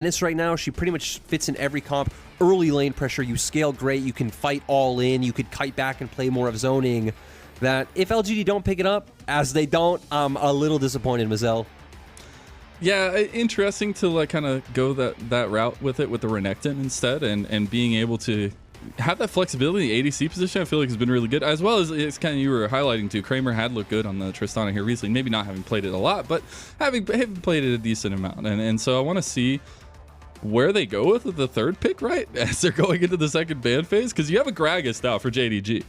This right now, she pretty much fits in every comp. Early lane pressure, you scale great, you can fight all in, you could kite back and play more of zoning. That if LGD don't pick it up, as they don't, I'm a little disappointed, Mazel. Yeah, interesting to like kind of go that route with it with the Renekton instead, and being able to have that flexibility in the ADC position. I feel like has been really good, as well as it's kind of you were highlighting too. Kramer had looked good on the Tristana here recently, maybe not having played it a lot, but having played it a decent amount, and so I want to see where they go with the third pick, right, as they're going into the second ban phase, because you have a Gragas now for JDG.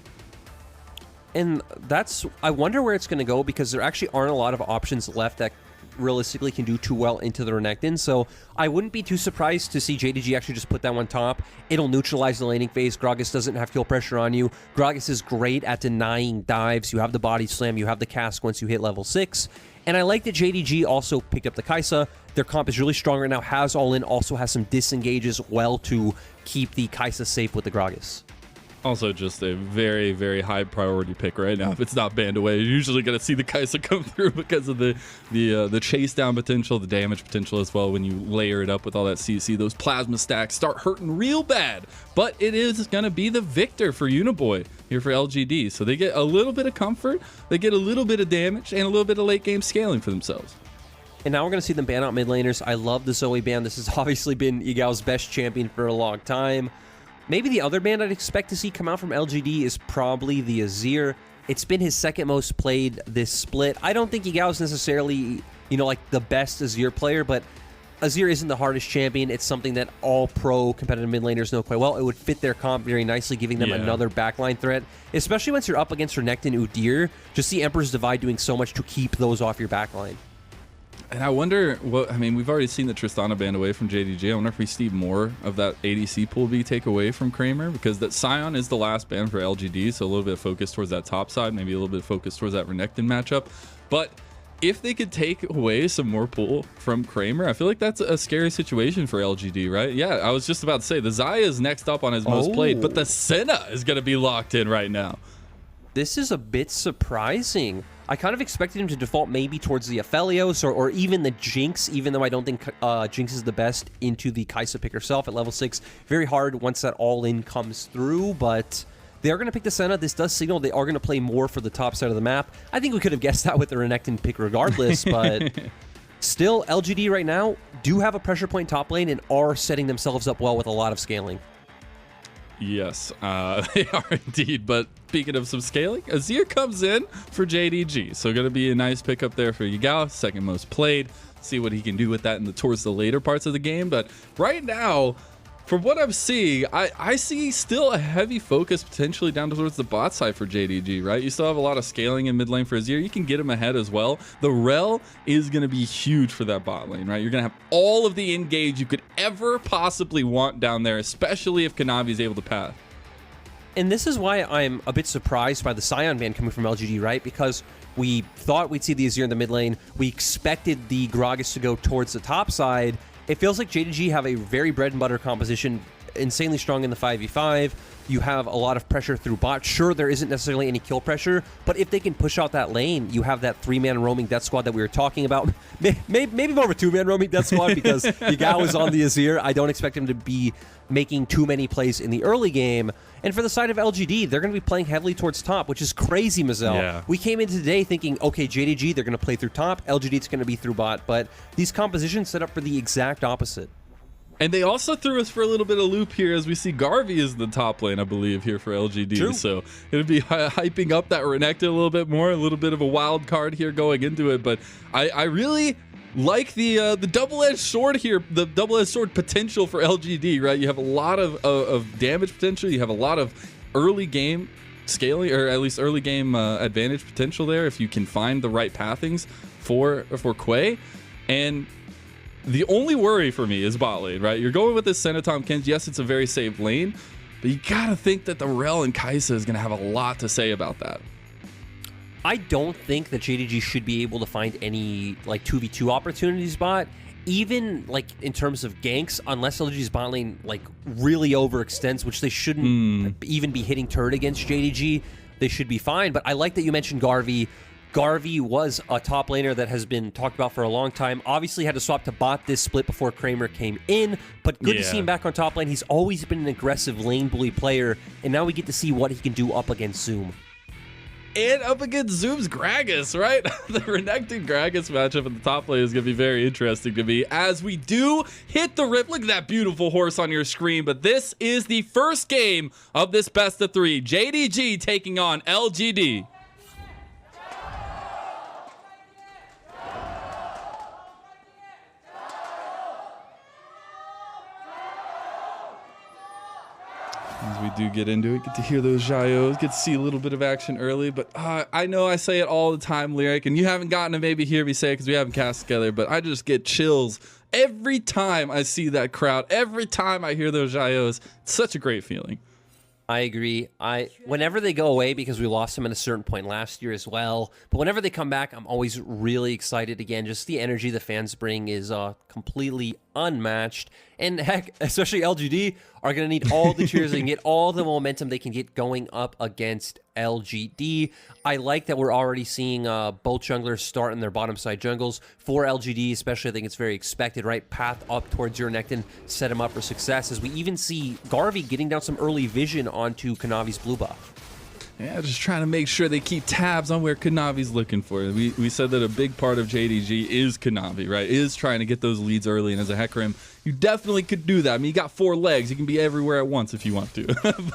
And that's, I wonder where it's going to go, because there actually aren't a lot of options left that realistically can do too well into the Renekton. So I wouldn't be too surprised to see JDG actually just put that one top. It'll neutralize the laning phase. Gragas doesn't have kill pressure on you. Gragas is great at denying dives. You have the body slam. You have the cask once you hit level 6. And I like that JDG also picked up the Kaisa. Their comp is really strong right now, has all in, also has some disengages well to keep the Kaisa safe with the Gragas. Also just a very, very high priority pick right now. If it's not banned away, you're usually going to see the Kaisa come through because of the chase down potential, the damage potential as well. When you layer it up with all that CC, those plasma stacks start hurting real bad. But it is going to be the Viktor for Uniboy here for LGD. So they get a little bit of comfort, they get a little bit of damage, and a little bit of late game scaling for themselves. And now we're going to see them ban out mid laners. I love the Zoe ban. This has obviously been Yagao's best champion for a long time. Maybe the other ban I'd expect to see come out from LGD is probably the Azir. It's been his second most played this split. I don't think Yagao is necessarily, you know, like the best Azir player, but Azir isn't the hardest champion. It's something that all pro competitive mid laners know quite well. It would fit their comp very nicely, giving them another backline threat, especially once you're up against Renekton, Udyr. Just see Emperor's Divide doing so much to keep those off your backline. And I wonder what, I mean, we've already seen the Tristana banned away from JDG. I wonder if we see more of that ADC pool be take away from Kramer, because that Sion is the last ban for LGD, so a little bit of focus towards that top side, maybe a little bit of focus towards that Renekton matchup. But if they could take away some more pool from Kramer, I feel like that's a scary situation for LGD, right? Yeah, I was just about to say, the Xayah is next up on his most played, but the Senna is going to be locked in right now. This is a bit surprising. I kind of expected him to default maybe towards the Aphelios or even the Jinx, even though I don't think Jinx is the best, into the Kaisa pick herself at level 6. Very hard once that all-in comes through, but they are going to pick the Senna. This does signal they are going to play more for the top side of the map. I think we could have guessed that with the Renekton pick regardless, but still, LGD right now do have a pressure point top lane and are setting themselves up well with a lot of scaling. Yes, they are indeed. But speaking of some scaling, Azir comes in for JDG. So going to be a nice pickup there for Yagao, second most played. See what he can do with that towards the later parts of the game. But right now, from what I'm seeing, I see still a heavy focus potentially down towards the bot side for JDG, right? You still have a lot of scaling in mid lane for Azir. You can get him ahead as well. The Rell is going to be huge for that bot lane, right? You're going to have all of the engage you could ever possibly want down there, especially if Kanavi is able to path. And this is why I'm a bit surprised by the Sion ban coming from LGD, right? Because we thought we'd see the Azir in the mid lane. We expected the Gragas to go towards the top side. It feels like JDG have a very bread and butter composition, insanely strong in the 5v5. You have a lot of pressure through bot. Sure, there isn't necessarily any kill pressure, but if they can push out that lane, you have that 3-man roaming death squad that we were talking about. Maybe more of a 2-man roaming death squad, because Yagao is on the Azir. I don't expect him to be making too many plays in the early game. And for the side of LGD, they're going to be playing heavily towards top, which is crazy, Mazel. Yeah. We came into today thinking, okay, JDG, they're going to play through top. LGD, it's going to be through bot. But these compositions set up for the exact opposite. And they also threw us for a little bit of loop here, as we see Garvey is the top lane, I believe, here for LGD. True. So it'll be hyping up that Renekton a little bit more, a little bit of a wild card here going into it. But I really like the double-edged sword here, the double-edged sword potential for LGD, right? You have a lot of damage potential. You have a lot of early game scaling, or at least early game advantage potential there if you can find the right pathings for Quay. And the only worry for me is bot lane, right? You're going with this Senna Tahm Kench. Yes, it's a very safe lane, but you gotta think that the Rell and Kaisa is gonna have a lot to say about that. I don't think that JDG should be able to find any like 2v2 opportunities bot, even like in terms of ganks, unless LGD's bot lane like really overextends, which they shouldn't even be hitting turret against JDG. They should be fine. But I like that you mentioned Garvey. Garvey was a top laner that has been talked about for a long time. Obviously had to swap to bot this split before Kramer came in, but good to see him back on top lane. He's always been an aggressive lane bully player, and now we get to see what he can do up against Zoom. And up against Zoom's Gragas, right? The Renekton Gragas matchup in the top lane is going to be very interesting to me as we do hit the rip. Look at that beautiful horse on your screen. But this is the first game of this best of 3. JDG taking on LGD. As we do get into it, get to hear those Xiaos, get to see a little bit of action early, but I know I say it all the time, Lyric, and you haven't gotten to maybe hear me say it because we haven't cast together, but I just get chills every time I see that crowd, every time I hear those Xiaos. It's such a great feeling. I agree. Whenever they go away, because we lost them at a certain point last year as well, but whenever they come back, I'm always really excited again. Just the energy the fans bring is completely unmatched. And heck, especially LGD are going to need all the cheers and get all the momentum they can get going up against LGD. I like that we're already seeing both junglers start in their bottom side jungles. For LGD especially, I think it's very expected, right? Path up towards your Renekton, set him up for success, as we even see Garvey getting down some early vision onto Kanavi's blue buff. Yeah, just trying to make sure they keep tabs on where Kanavi's looking for. We said that a big part of JDG is Kanavi, right? Is trying to get those leads early, and as a Hecarim, you definitely could do that. I mean, you got 4 legs. You can be everywhere at once if you want to.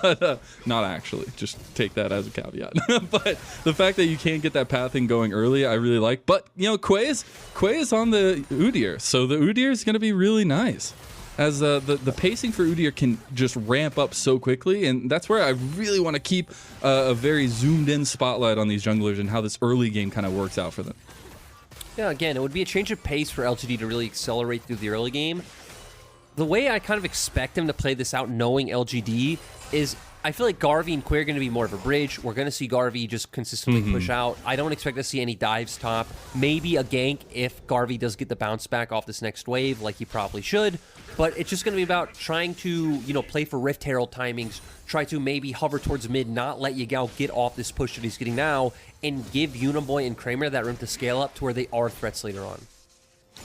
But not actually. Just take that as a caveat. But the fact that you can't get that pathing going early, I really like. But, you know, Quay is on the Udyr, so the Udyr is going to be really nice. As the pacing for Udyr can just ramp up so quickly, and that's where I really want to keep a very zoomed in spotlight on these junglers and how this early game kind of works out for them. Yeah, again, it would be a change of pace for LGD to really accelerate through the early game. The way I kind of expect them to play this out, knowing LGD, is I feel like Garvey and Quay are going to be more of a bridge. We're going to see Garvey just consistently push out. I don't expect to see any dives top. Maybe a gank if Garvey does get the bounce back off this next wave, like he probably should. But it's just going to be about trying to, you know, play for Rift Herald timings, try to maybe hover towards mid, not let Yagao get off this push that he's getting now, and give Uniboy and Kramer that room to scale up to where they are threats later on.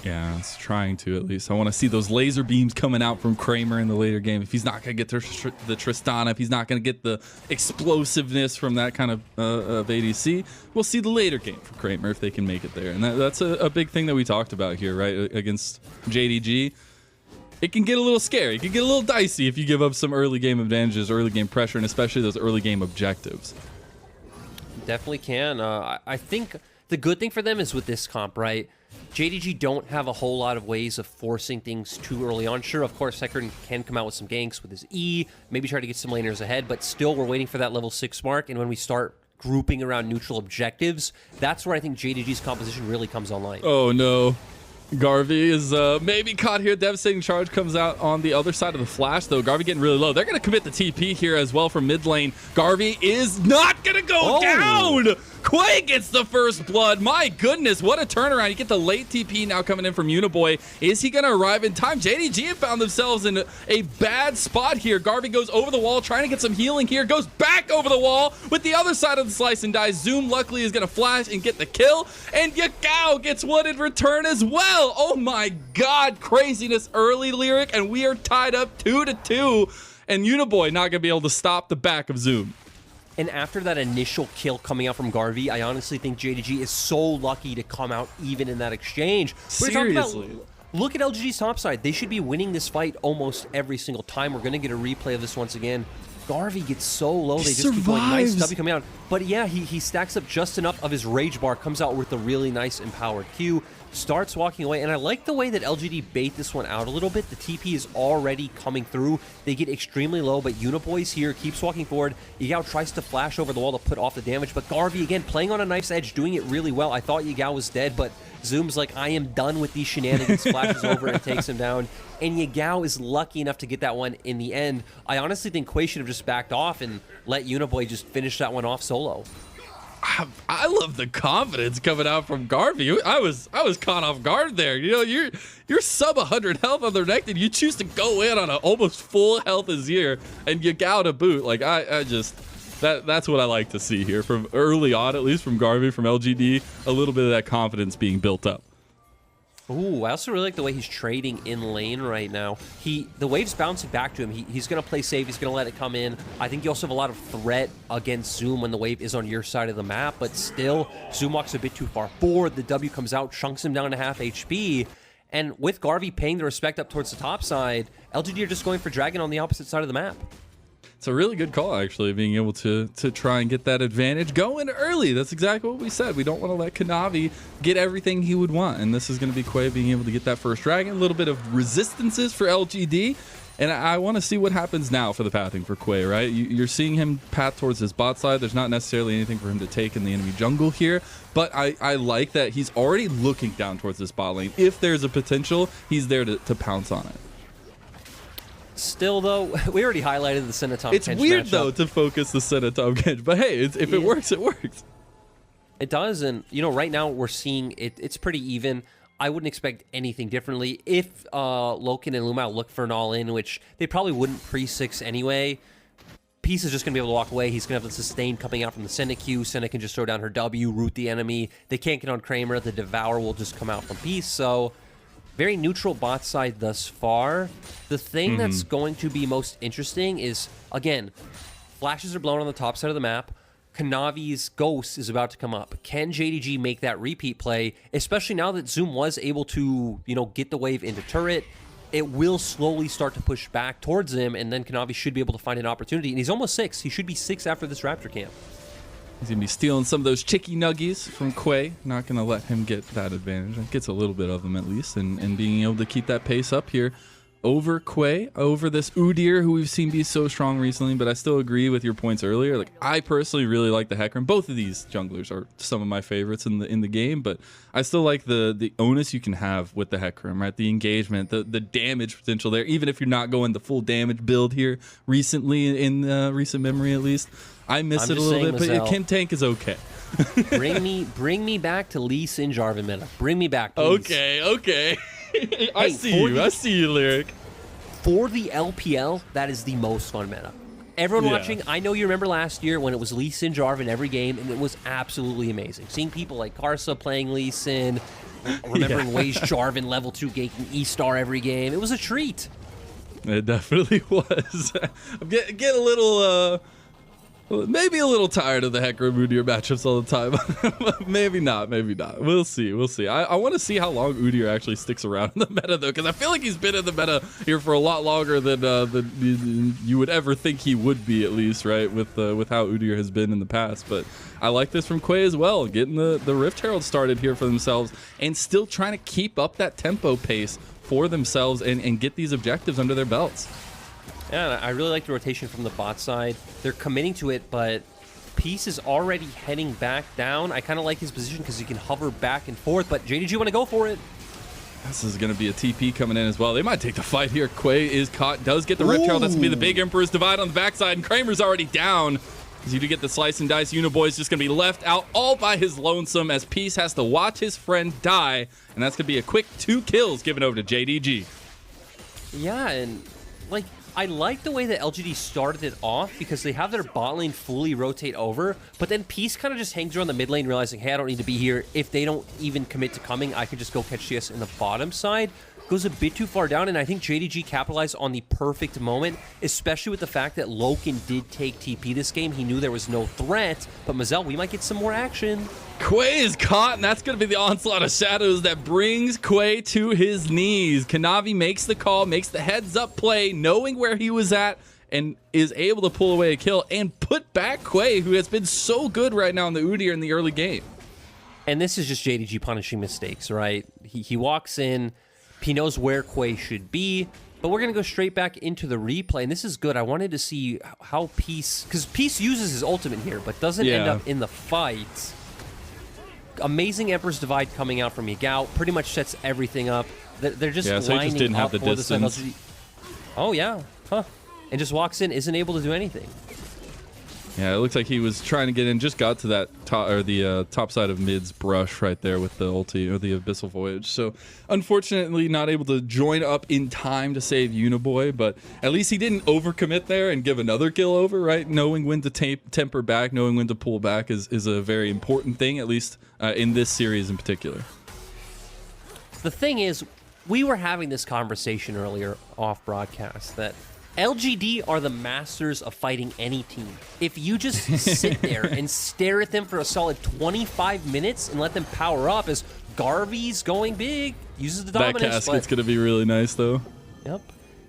Yeah, it's trying to at least. I want to see those laser beams coming out from Kramer in the later game. If he's not going to get the Tristana, if he's not going to get the explosiveness from that kind of ADC, we'll see the later game for Kramer if they can make it there. And that's a big thing that we talked about here, right, against JDG. It can get a little scary. It can get a little dicey if you give up some early game advantages, early game pressure, and especially those early game objectives. Definitely can. I think the good thing for them is with this comp, right? JDG don't have a whole lot of ways of forcing things too early on. Sure, of course, Hecarim can come out with some ganks with his E, maybe try to get some laners ahead, but still we're waiting for that level 6 mark, and when we start grouping around neutral objectives, that's where I think JDG's composition really comes online. Oh, no. Garvey is maybe caught here. Devastating charge comes out on the other side of the flash, though. Garvey getting really low. They're going to commit the TP here as well from mid lane. Garvey is not going to go down. Quay gets the first blood. My goodness, what a turnaround. You get the late TP now coming in from Uniboy. Is he going to arrive in time? JDG have found themselves in a bad spot here. Garvey goes over the wall, trying to get some healing here. Goes back over the wall with the other side of the slice and dies. Zoom luckily is going to flash and get the kill. And Yagao gets one in return as well. Oh my god, craziness early, Lyric. And we are tied up 2-2. And Uniboy not going to be able to stop the back of Zoom. And after that initial kill coming out from Garvey, I honestly think JDG is so lucky to come out even in that exchange. Seriously. Look at LGD's top side. They should be winning this fight almost every single time. We're going to get a replay of this once again. Garvey gets so low. They just keep going. Nice W coming out. But yeah, he stacks up just enough of his rage bar, comes out with a really nice empowered Q, starts walking away. And I like the way that LGD bait this one out a little bit. The TP is already coming through. They get extremely low, but Uniboy's here, keeps walking forward. Yagao tries to flash over the wall to put off the damage, but Garvey, again, playing on a knife's edge, doing it really well. I thought Yagao was dead, but Zoom's like, I am done with these shenanigans, flashes over and takes him down. And Yagao is lucky enough to get that one in the end. I honestly think Quay should have just backed off and let Uniboy just finish that one off solo. I love the confidence coming out from Garvey. I was caught off guard there. You know, you're sub 100 health on the Renekton. You choose to go in on an almost full health Azir and Yagao to boot. Like I just That's what I like to see here from early on, at least from Garvey, from LGD, a little bit of that confidence being built up. Ooh, I also really like the way he's trading in lane right now. The wave's bouncing back to him. He's going to play safe. He's going to let it come in. I think you also have a lot of threat against Zoom when the wave is on your side of the map, but still, Zoom walks a bit too far forward. The W comes out, chunks him down to half HP, and with Garvey paying the respect up towards the top side, LGD are just going for Dragon on the opposite side of the map. It's a really good call, actually, being able to try and get that advantage going early. That's exactly what we said. We don't want to let Kanavi get everything he would want, and this is going to be Quay being able to get that first Dragon. A little bit of resistances for LGD, and I want to see what happens now for the pathing for Quay, right? You're seeing him path towards his bot side. There's not necessarily anything for him to take in the enemy jungle here, but I like that he's already looking down towards this bot lane. If there's a potential, he's there to pounce on it. Still, though, we already highlighted the Senna Tahm It's Kench weird, matchup. though, to focus the Senna Tahm Kench, but hey, if it works, it works. It does, and, you know, right now we're seeing it's pretty even. I wouldn't expect anything differently. If Loken and LvMao look for an all-in, which they probably wouldn't pre-6 anyway, Peace is just going to be able to walk away. He's going to have the sustain coming out from the Senna Q. Senna can just throw down her W, root the enemy. They can't get on Kramer. The Devour will just come out from Peace, so very neutral bot side thus far. The thing that's going to be most interesting is, again, flashes are blown on the top side of the map. Kanavi's Ghost is about to come up. Can JDG make that repeat play, especially now that Zoom was able to, you know, get the wave into turret? It will slowly start to push back towards him, and then Kanavi should be able to find an opportunity. And he's almost 6. He should be 6 after this Raptor camp. He's going to be stealing some of those chicky nuggies from Quay. Not going to let him get that advantage. Gets a little bit of them at least. And being able to keep that pace up here over Quay, over this Udyr, who we've seen be so strong recently. But I still agree with your points earlier. Like, I personally really like the Hecarim. Both of these junglers are some of my favorites in the game. But I still like the onus you can have with the Hecarim, right? The engagement, the damage potential there. Even if you're not going the full damage build here recently, in recent memory at least. I miss it a little bit, Mazel, but Kim Tank is okay. bring me back to Lee Sin Jarvan meta. Bring me back, please. Okay. I see you, Lyric. For the LPL, that is the most fun meta. Everyone watching, I know you remember last year when it was Lee Sin Jarvan every game, and it was absolutely amazing. Seeing people like Karsa playing Lee Sin, remembering Waze Jarvan level 2 ganking E-Star every game. It was a treat. It definitely was. I'm getting a little... maybe a little tired of the Hecarim Udyr matchups all the time. maybe not. We'll see. I want to see how long Udyr actually sticks around in the meta, though, because I feel like he's been in the meta here for a lot longer than you would ever think he would be, at least, right, with how Udyr has been in the past. But I like this from Quay as well, getting the Rift Herald started here for themselves and still trying to keep up that tempo pace for themselves and get these objectives under their belts. Yeah, I really like the rotation from the bot side. They're committing to it, but Peace is already heading back down. I kind of like his position because he can hover back and forth, but JDG want to go for it. This is going to be a TP coming in as well. They might take the fight here. Quay is caught, does get the Rift Herald. That's going to be the big Emperor's Divide on the backside, and Kramer's already down. As you do get the slice and dice, Uniboy's just going to be left out all by his lonesome as Peace has to watch his friend die, and that's going to be a quick 2 kills given over to JDG. Yeah, and like, I like the way that LGD started it off because they have their bot lane fully rotate over, but then Peace kind of just hangs around the mid lane realizing, hey, I don't need to be here. If they don't even commit to coming, I could just go catch CS in the bottom side. Goes a bit too far down, and I think JDG capitalized on the perfect moment, especially with the fact that Loken did take TP this game. He knew there was no threat, but Mazel, we might get some more action. Quay is caught, and that's going to be the onslaught of shadows that brings Quay to his knees. Kanavi makes the call, makes the heads-up play, knowing where he was at, and is able to pull away a kill and put back Quay, who has been so good right now in the Udyr in the early game. And this is just JDG punishing mistakes, right? He walks in, he knows where Quay should be, but we're going to go straight back into the replay, and this is good. I wanted to see how Peace, because Peace uses his ultimate here, but doesn't end up in the fight. Amazing Emperor's Divide coming out from Yagao pretty much sets everything up. They're just lining so he just didn't have the distance. Oh, yeah. Huh. And just walks in, isn't able to do anything. Yeah, it looks like he was trying to get in, just got to that top, or the top side of mid's brush right there with the ulti or the Abyssal Voyage. So unfortunately not able to join up in time to save Uniboy, but at least he didn't overcommit there and give another kill over, right? Knowing when to temper back, knowing when to pull back is a very important thing, at least in this series in particular. The thing is, we were having this conversation earlier off broadcast that LGD are the masters of fighting any team. If you just sit there and stare at them for a solid 25 minutes and let them power up, as Garvey's going big, uses the dominance. That casket's going to be really nice, though. Yep.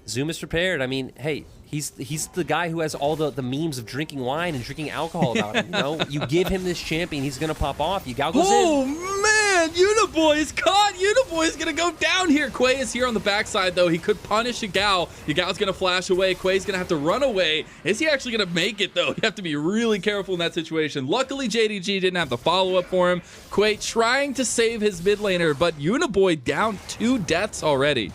Zoom is prepared. I mean, hey, he's the guy who has all the memes of drinking wine and drinking alcohol about him. You know, you give him this champion, he's going to pop off. Yagao goes in. Oh, man! Uniboy is caught! Uniboy is going to go down here. Quay is here on the backside, though. He could punish Yagao. Yagao's going to flash away. Quay's going to have to run away. Is he actually going to make it, though? You have to be really careful in that situation. Luckily, JDG didn't have the follow-up for him. Quay trying to save his mid laner, but Uniboy down 2 deaths already.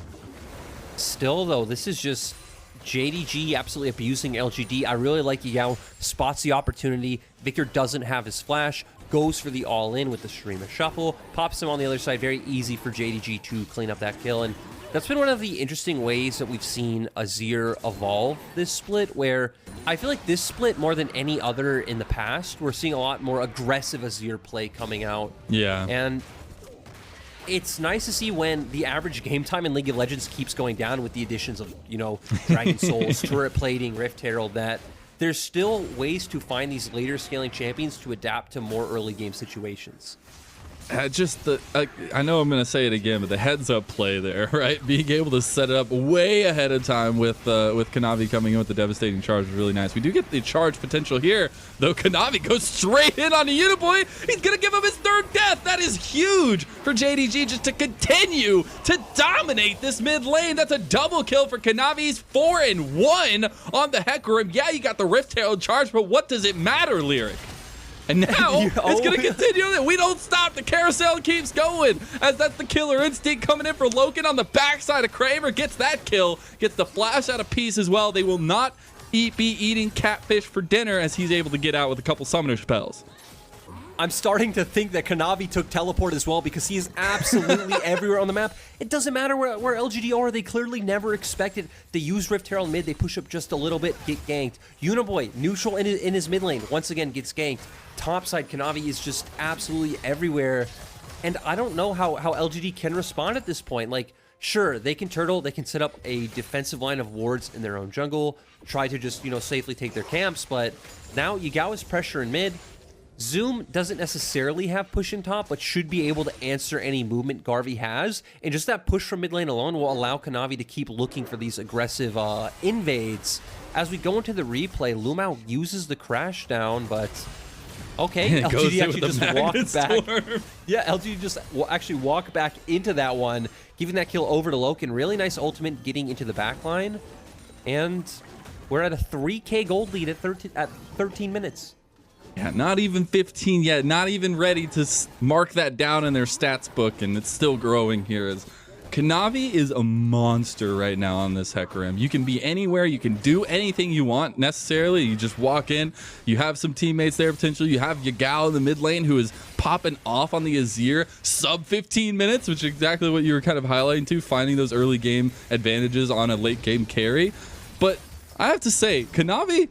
Still, though, this is just JDG absolutely abusing LGD. I really like Yagao. Spots the opportunity. Viktor doesn't have his flash. Goes for the all-in with the Streamer Shuffle. Pops him on the other side. Very easy for JDG to clean up that kill. And that's been one of the interesting ways that we've seen Azir evolve this split, where I feel like this split, more than any other in the past, we're seeing a lot more aggressive Azir play coming out. Yeah. And it's nice to see when the average game time in League of Legends keeps going down with the additions of, you know, Dragon Souls, Turret Plating, Rift Herald, that there's still ways to find these later scaling champions to adapt to more early game situations. Just the, I know I'm going to say it again, but the heads up play there, right? Being able to set it up way ahead of time with Kanavi coming in with the devastating charge was really nice. We do get the charge potential here, though. Kanavi goes straight in on the Uniboy. He's going to give him his 3rd death. That is huge for JDG just to continue to dominate this mid lane. That's a double kill for Kanavi. He's 4-1 on the Hecarim. Yeah, you got the Rift Herald charge, but what does it matter, Lyric? And now it's going to continue. We don't stop. The carousel keeps going, as that's the killer instinct coming in for Loken on the backside of Kramer. Gets that kill. Gets the flash out of piece as well. They will not be eating catfish for dinner, as he's able to get out with a couple summoner spells. I'm starting to think that Kanavi took teleport as well, because he is absolutely everywhere on the map. It doesn't matter where LGD are. They clearly never expected. They use Rift Herald mid. They push up just a little bit, get ganked. Uniboy, neutral in his mid lane, once again gets ganked. Topside, Kanavi is just absolutely everywhere. And I don't know how LGD can respond at this point. Like, sure, they can turtle. They can set up a defensive line of wards in their own jungle. Try to just, you know, safely take their camps. But now Yagao is pressure in mid. Zoom doesn't necessarily have push in top, but should be able to answer any movement Garvey has. And just that push from mid lane alone will allow Kanavi to keep looking for these aggressive invades. As we go into the replay, LvMao uses the crash down, but okay, LGD actually just walked back. Yeah, LGD just actually walked back into that one, giving that kill over to Loken. Really nice ultimate getting into the backline. And we're at a 3K gold lead at 13 minutes. Yeah, not even 15 yet. Not even ready to mark that down in their stats book, and it's still growing here. As Kanavi is a monster right now on this Hecarim. You can be anywhere. You can do anything you want necessarily. You just walk in. You have some teammates there potentially. You have Yagao in the mid lane, who is popping off on the Azir sub 15 minutes, which is exactly what you were kind of highlighting too, finding those early game advantages on a late game carry. But I have to say, Kanavi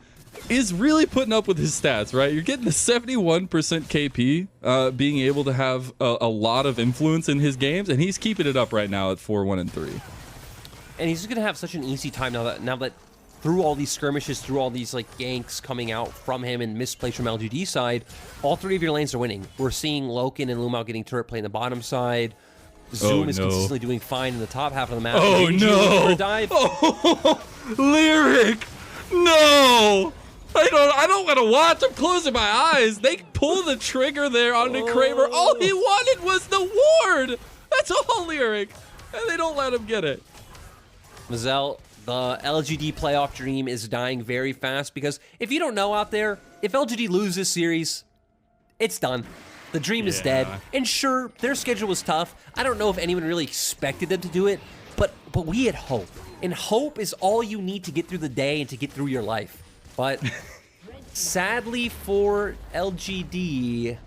is really putting up with his stats, right? You're getting the 71% KP, being able to have a lot of influence in his games, and he's keeping it up right now at 4-1-3. And he's going to have such an easy time now that through all these skirmishes, through all these like ganks coming out from him and misplays from LGD side, all 3 of your lanes are winning. We're seeing Loken and LvMao getting turret play in the bottom side. Zoom is consistently doing fine in the top half of the map. Oh no! Dive. Oh, Lyric! No! I don't want to watch. I'm closing my eyes. They pull the trigger there onto Kramer. All he wanted was the ward. That's all, Lyric. And they don't let him get it. Mazel, the LGD playoff dream is dying very fast, because if you don't know out there, if LGD loses this series, it's done. The dream is dead. And sure, their schedule was tough. I don't know if anyone really expected them to do it, but we had hope. And hope is all you need to get through the day and to get through your life. But sadly for LGD,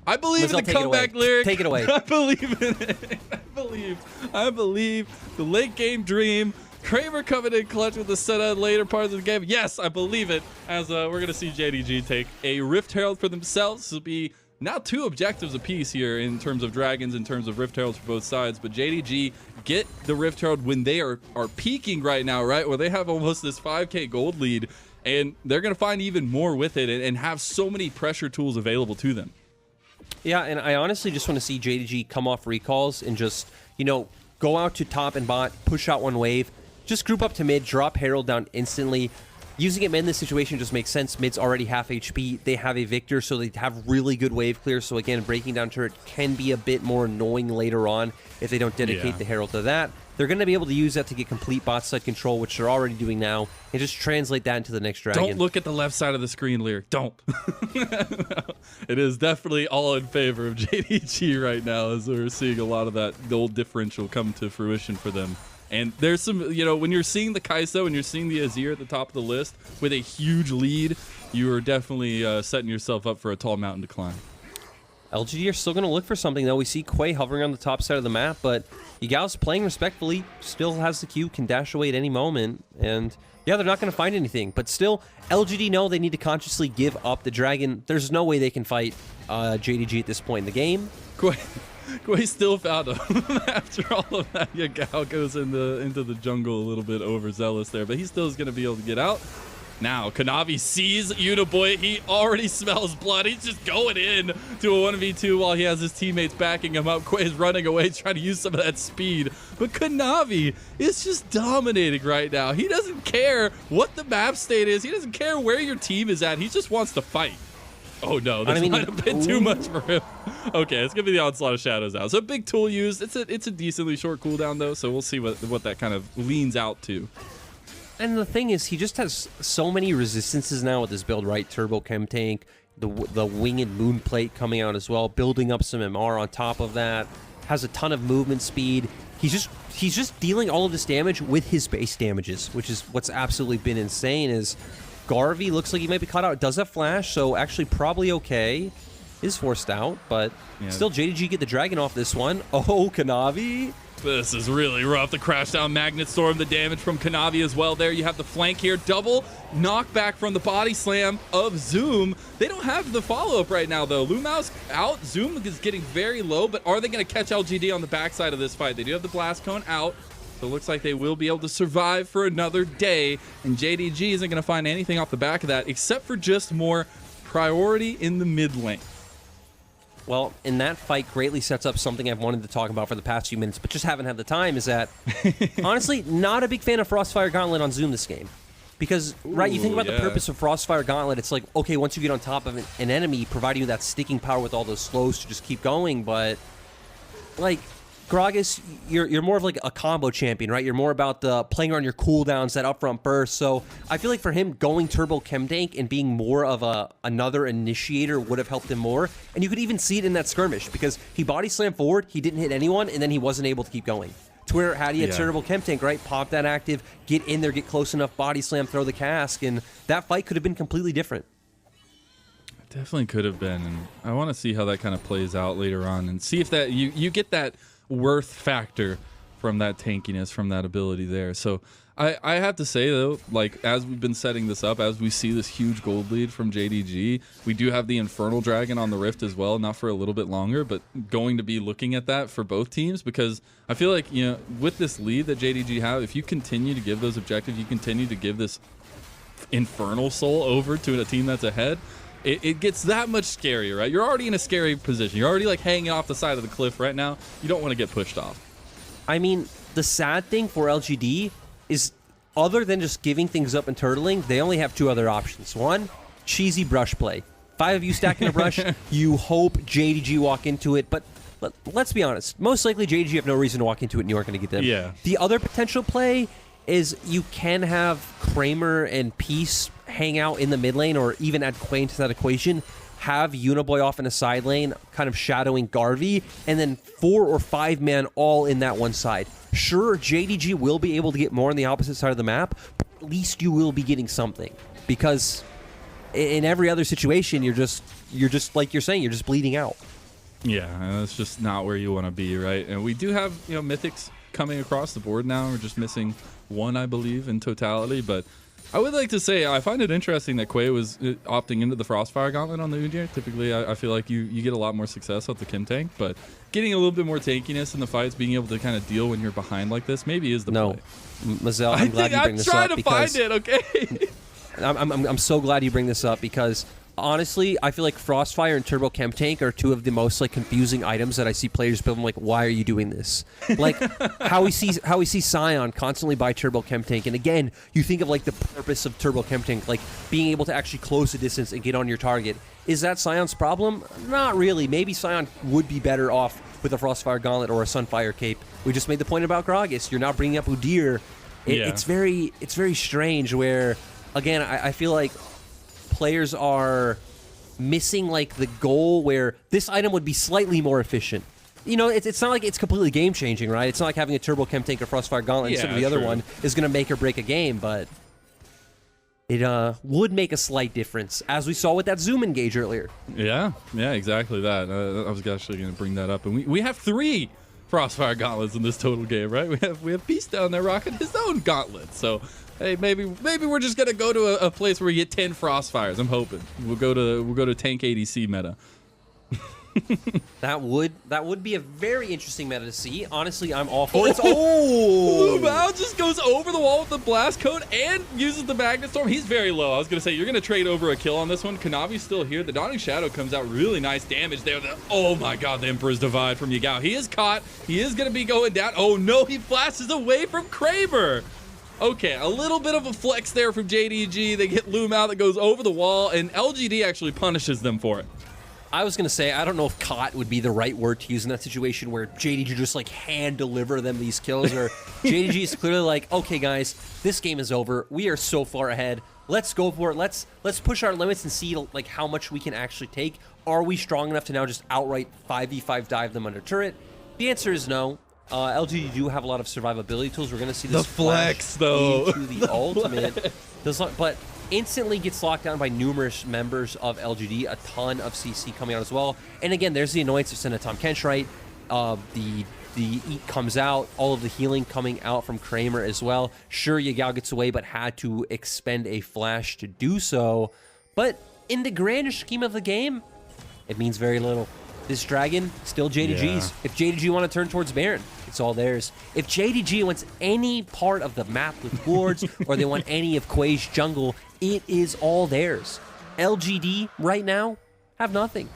I believe Mazel, in the comeback lyric. Take it away. I believe in it. I believe the late game dream. Kramer coming in clutch with the Senna later parts of the game. Yes, I believe it. As we're going to see JDG take a Rift Herald for themselves. This will be now 2 objectives apiece here in terms of dragons, in terms of Rift Heralds for both sides. But JDG get the Rift Herald when they are peaking right now, right? Where they have almost this 5K gold lead. And they're going to find even more with it and have so many pressure tools available to them. Yeah, and I honestly just want to see JDG come off recalls and just, you know, go out to top and bot, push out one wave, just group up to mid, drop Herald down instantly. Using it mid in this situation just makes sense. Mid's already half HP. They have a Viktor, so they have really good wave clear. So again, breaking down turret can be a bit more annoying later on if they don't dedicate the Herald to that. They're going to be able to use that to get complete bot side control, which they're already doing now, and just translate that into the next dragon. Don't look at the left side of the screen, Lyric. Don't. No, it is definitely all in favor of JDG right now, as we're seeing a lot of that old differential come to fruition for them. And there's some, you know, when you're seeing the Kaisa, when you're seeing the Azir at the top of the list with a huge lead, you are definitely setting yourself up for a tall mountain to climb. LGD are still going to look for something, though. We see Quay hovering on the top side of the map, but Yagao's playing respectfully, still has the Q, can dash away at any moment, and yeah, they're not going to find anything. But still, LGD know they need to consciously give up the dragon. There's no way they can fight JDG at this point in the game. Quay still found him after all of that. Yagao goes into the jungle a little bit overzealous there, but he still is going to be able to get out. Now, Kanavi sees Uniboy. He already smells blood. He's just going in to a 1v2 while he has his teammates backing him up. Quay is running away, trying to use some of that speed. But Kanavi is just dominating right now. He doesn't care what the map state is. He doesn't care where your team is at. He just wants to fight. Oh no, this might have been too much for him. Okay, it's gonna be the Onslaught of Shadows out. So big tool used. It's a decently short cooldown though, so we'll see what that kind of leans out to. And the thing is, he just has so many resistances now with this build, right? Turbo Chem Tank, the Winged Moon Plate coming out as well, building up some MR on top of that, has a ton of movement speed. He's just dealing all of this damage with his base damages, which is what's absolutely been insane. Is Garvey looks like he might be caught out. Does have flash, so actually probably okay. Is forced out, but still JDG get the dragon off this one. Oh, Kanavi. This is really rough. The crash down Magnet Storm, the damage from Kanavi as well there. You have the flank here. Double knockback from the body slam of Zoom. They don't have the follow-up right now, though. LvMao's out. Zoom is getting very low, but are they going to catch LGD on the backside of this fight? They do have the blast cone out, so it looks like they will be able to survive for another day, and JDG isn't going to find anything off the back of that except for just more priority in the mid lane. Well, in that fight greatly sets up something I've wanted to talk about for the past few minutes, but just haven't had the time, is that, honestly, not a big fan of Frostfire Gauntlet on Zoom this game. Because, right, you think about the purpose of Frostfire Gauntlet, it's like, okay, once you get on top of an enemy, providing you that sticking power with all those slows to just keep going, but, like, Gragas, you're more of like a combo champion, right? You're more about the playing around your cooldowns, that upfront burst. So I feel like for him, going Turbo Chem Tank and being more of another initiator would have helped him more. And you could even see it in that skirmish because he body slammed forward, he didn't hit anyone, and then he wasn't able to keep going. To where had he had Turbo Chem Tank, right? Pop that active, get in there, get close enough, body slam, throw the cask, and that fight could have been completely different. Definitely could have been, and I want to see how that kind of plays out later on and see if that you get that worth factor from that tankiness, from that ability there. So I have to say though, like as we've been setting this up, as we see this huge gold lead from JDG, we do have the Infernal Dragon on the Rift as well, not for a little bit longer, but going to be looking at that for both teams, because I feel like, you know, with this lead that JDG have, if you continue to give those objectives, you continue to give this Infernal Soul over to a team that's ahead, it gets that much scarier, right? You're already in a scary position. You're already like hanging off the side of the cliff right now. You don't want to get pushed off. I mean, the sad thing for LGD is other than just giving things up and turtling, they only have two other options. One, cheesy brush play. 5 of you stacking a brush, you hope JDG walk into it, but let's be honest. Most likely JDG have no reason to walk into it and you aren't going to get them. Yeah. The other potential play is you can have Kramer and Peace hang out in the mid lane or even add Quay into that equation, have Uniboy off in a side lane, kind of shadowing Garvey, and then 4 or 5 man all in that one side. Sure, JDG will be able to get more on the opposite side of the map, but at least you will be getting something. Because in every other situation, you're just like you're saying, you're just bleeding out. Yeah, and that's just not where you want to be, right? And we do have, you know, mythics coming across the board now. We're just missing one, I believe, in totality. But I would like to say I find it interesting that Quay was opting into the Frostfire Gauntlet on the Udyr. Typically, I feel like you get a lot more success with the Kim tank, but getting a little bit more tankiness in the fights, being able to kind of deal when you're behind like this, maybe is the play. Mazel, I'm glad you bring this up. I'm trying to find it, okay? I'm so glad you bring this up because honestly, I feel like Frostfire and Turbo Chem Tank are two of the most like confusing items that I see players build. I'm like, why are you doing this? Like how we see Sion constantly buy Turbo Chem Tank, and again, you think of like the purpose of Turbo Chem Tank, like being able to actually close the distance and get on your target. Is that Sion's problem? Not really. Maybe Sion would be better off with a Frostfire Gauntlet or a Sunfire Cape. We just made the point about Gragas. You're now bringing up Udyr. It's very strange where, again, I feel like players are missing like the goal where this item would be slightly more efficient. You know, it's not like it's completely game changing, right? It's not like having a Turbo Chem Tank or Frostfire Gauntlet instead of the other one is going to make or break a game, but it would make a slight difference, as we saw with that Zoom engage earlier. Yeah, exactly that. I was actually going to bring that up, and we have 3 Frostfire Gauntlets in this total game, right? We have Beast down there rocking his own gauntlet, so. Hey, maybe we're just gonna go to a place where we get 10 Frostfires. I'm hoping we'll go to tank ADC meta. That would be a very interesting meta to see. Honestly, I'm all for it. LvMao just goes over the wall with the blast code and uses the magnet storm. He's very low. I was gonna say you're gonna trade over a kill on this one. Kanavi's still here. The Dawning Shadow comes out, really nice damage there. Oh my god, the Emperor's Divide from Yagao. He is caught. He is gonna be going down. Oh no, he flashes away from Kramer. Okay, a little bit of a flex there from JDG. They get LvMao that goes over the wall, and LGD actually punishes them for it. I was going to say, I don't know if caught would be the right word to use in that situation where JDG just like hand deliver them these kills, or JDG is clearly like, okay guys, this game is over. We are so far ahead. Let's go for it. Let's push our limits and see like how much we can actually take. Are we strong enough to now just outright 5v5 dive them under turret? The answer is no. LGD do have a lot of survivability tools. We're going to see this the flex though into the ultimate, but instantly gets locked down by numerous members of LGD. A ton of CC coming out as well. And again, there's the annoyance of Senna Tahm Kench, right? The eat comes out, all of the healing coming out from Kramer as well. Sure, Yagao gets away, but had to expend a flash to do so. But in the grander scheme of the game, it means very little. This dragon, still JDG's. Yeah. If JDG want to turn towards Baron, it's all theirs. If JDG wants any part of the map with wards, or they want any of Quay's jungle, it is all theirs. LGD, right now, have nothing.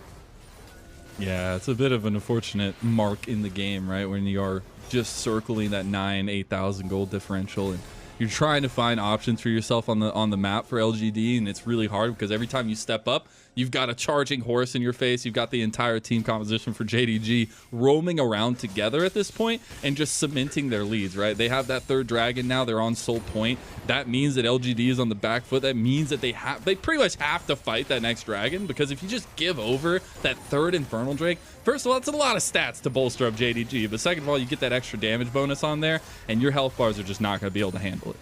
Yeah, it's a bit of an unfortunate mark in the game, right? When you are just circling that 8,000 gold differential, and you're trying to find options for yourself on the map for LGD, and it's really hard because every time you step up, you've got a charging horse in your face. You've got the entire team composition for JDG roaming around together at this point and just cementing their leads, right? They have that 3rd dragon now. They're on Soul Point. That means that LGD is on the back foot. That means that they pretty much have to fight that next dragon, because if you just give over that 3rd Infernal Drake, first of all, it's a lot of stats to bolster up JDG, but second of all, you get that extra damage bonus on there, and your health bars are just not going to be able to handle it.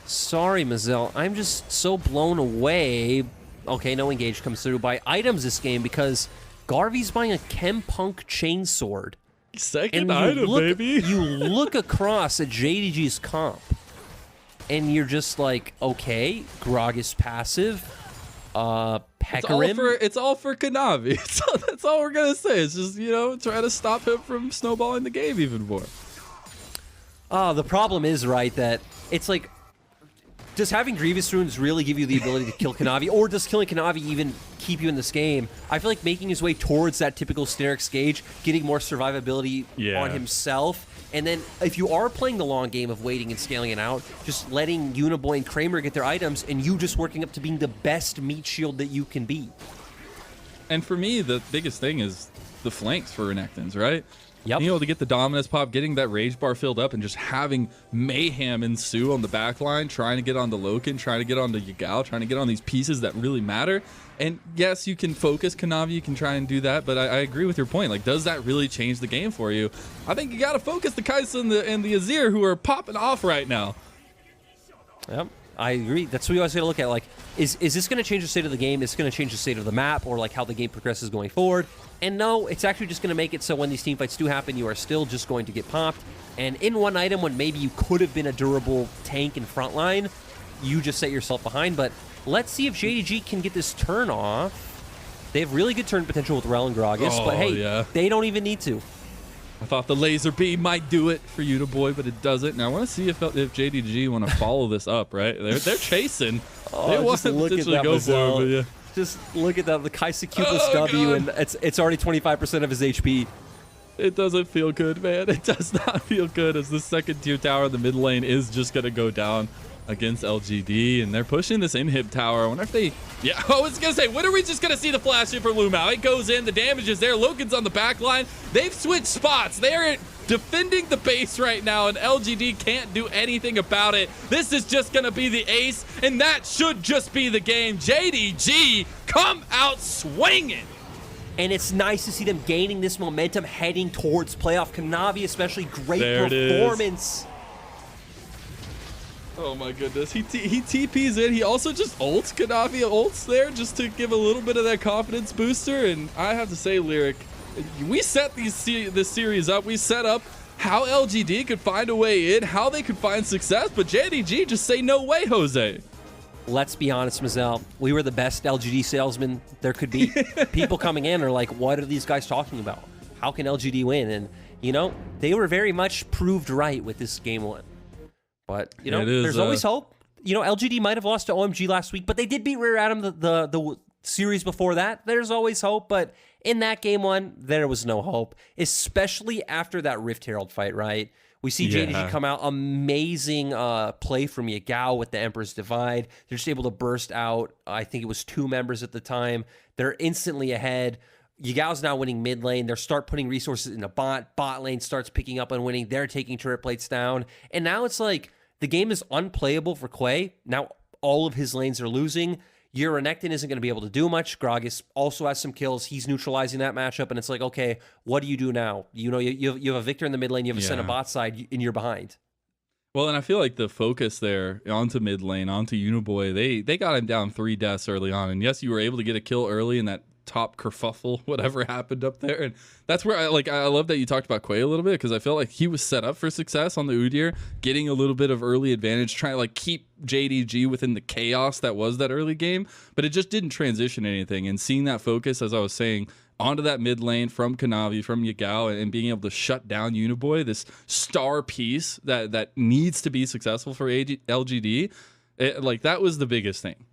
Sorry, Mazel. I'm just so blown away. Okay, no engage comes through by items this game because Garvey's buying a Chempunk Chainsword. Second item, baby. You look across at JDG's comp, and you're just like, okay, Gragas passive, Hecarim. It's all for Kanavi. That's all we're going to say. It's just, you know, try to stop him from snowballing the game even more. The problem is, right, that it's like, does having Grievous Runes really give you the ability to kill Kanavi, or does killing Kanavi even keep you in this game? I feel like making his way towards that typical Stenarix gauge, getting more survivability on himself, and then if you are playing the long game of waiting and scaling it out, just letting Uniboy and Kramer get their items, and you just working up to being the best meat shield that you can be. And for me, the biggest thing is the flanks for Renektons, right? Yep. Being able to get the dominance pop, getting that rage bar filled up, and just having mayhem ensue on the back line, trying to get onto Loken, trying to get onto Yagao, trying to get on these pieces that really matter. And yes, you can focus Kanavi, you can try and do that, but I agree with your point. Like, does that really change the game for you? I think you got to focus the Kaisa and the Azir, who are popping off right now. Yep. I agree. That's what you always got to look at. Like, is this going to change the state of the game? Is it going to change the state of the map, or like how the game progresses going forward? And no, it's actually just going to make it so when these team fights do happen, you are still just going to get popped. And in one item, when maybe you could have been a durable tank in front line, you just set yourself behind. But let's see if JDG can get this turn off. They have really good turn potential with Rell and Gragas, but hey, they don't even need to. I thought the laser beam might do it for Uniboy, but it doesn't. Now I want to see if JDG want to follow this up, right? They're chasing. They want to potentially go for it, Just look at that, the Kaisa Cupid's W, and it's already 25% of his HP. It doesn't feel good, man. It does not feel good as the second tier tower in the mid lane is just going to go down against LGD, and they're pushing this inhib tower. I wonder if they... Yeah, I was going to say, when are we just going to see the flash in for LvMao? It goes in, the damage is there. Loken's on the back line. They've switched spots. They're defending the base right now, and LGD can't do anything about it. This is just going to be the ace, and that should just be the game. JDG come out swinging. And it's nice to see them gaining this momentum heading towards playoff. Kanavi especially, great performance. Oh my goodness, he TPs in. He also just ults. Kanavi ults there just to give a little bit of that confidence booster. And I have to say, Lyric, we set this series up. We set up how LGD could find a way in, how they could find success, but JDG just say no way, Jose. Let's be honest, Mazel. We were the best LGD salesman there could be. People coming in are like, what are these guys talking about? How can LGD win? And, you know, they were very much proved right with this game one. But, you know, there's always hope. You know, LGD might have lost to OMG last week, but they did beat Rear Adam the series before that. There's always hope, but in that game one, there was no hope, especially after that Rift Herald fight, right? We see JDG come out, amazing play from Yagao with the Emperor's Divide. They're just able to burst out, I think it was 2 members at the time. They're instantly ahead. Yagao's now winning mid lane. They start putting resources in the bot. Bot lane starts picking up and winning. They're taking turret plates down. And now it's like the game is unplayable for Quay. Now all of his lanes are losing. Your Renekton isn't going to be able to do much. Gragas also has some kills. He's neutralizing that matchup. And it's like, okay, what do you do now? You know, you have a Viktor in the mid lane. You have a Senna bot side, and you're behind. Well, and I feel like the focus there onto mid lane, onto Uniboy, they got him down 3 deaths early on. And yes, you were able to get a kill early in that top kerfuffle, whatever happened up there. And that's where I love that you talked about Quay a little bit, because I felt like he was set up for success on the Udyr, getting a little bit of early advantage, trying to like keep JDG within the chaos that was that early game, but it just didn't transition anything. And seeing that focus, as I was saying, onto that mid lane from Kanavi, from Yagao, and being able to shut down Uniboy, this star piece that needs to be successful for LGD, like that was the biggest thing.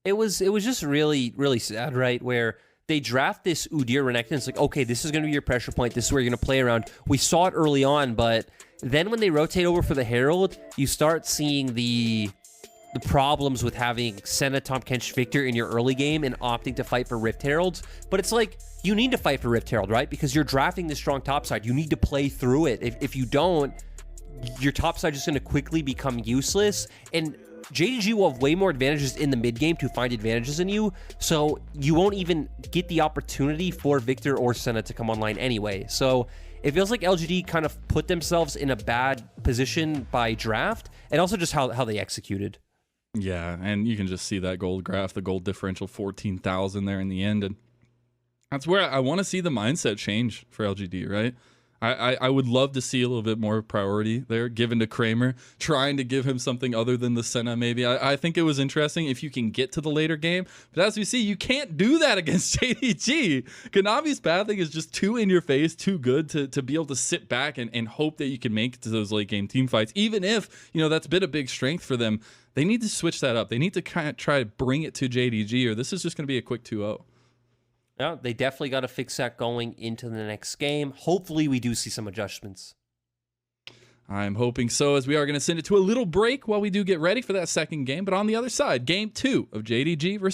It was just really, really sad, right? Where they draft this Udyr Renekton. It's like, okay, this is going to be your pressure point. This is where you're going to play around. We saw it early on, but then when they rotate over for the Herald, you start seeing the problems with having Senna, Tahm, Kench, Viktor in your early game and opting to fight for Rift Heralds. But it's like, you need to fight for Rift Herald, right? Because you're drafting this strong top side. You need to play through it. If you don't, your top side is just going to quickly become useless. And JDG will have way more advantages in the mid game to find advantages in you, so you won't even get the opportunity for Viktor or Senna to come online anyway. So it feels like LGD kind of put themselves in a bad position by draft, and also just how they executed. Yeah, and you can just see that gold graph, the gold differential, 14,000 there in the end, and that's where I want to see the mindset change for LGD, right? I would love to see a little bit more priority there given to Kramer, trying to give him something other than the Senna maybe. I think it was interesting if you can get to the later game, but as we see, you can't do that against JDG. Kanavi's pathing is just too in your face, too good to be able to sit back and hope that you can make it to those late game team fights, even if, you know, that's been a big strength for them. They need to switch that up. They need to kind of try to bring it to JDG, or this is just going to be a quick 2-0. Yeah, they definitely got to fix that going into the next game. Hopefully, we do see some adjustments. I'm hoping so, as we are going to send it to a little break while we do get ready for that second game. But on the other side, game 2 of JDG versus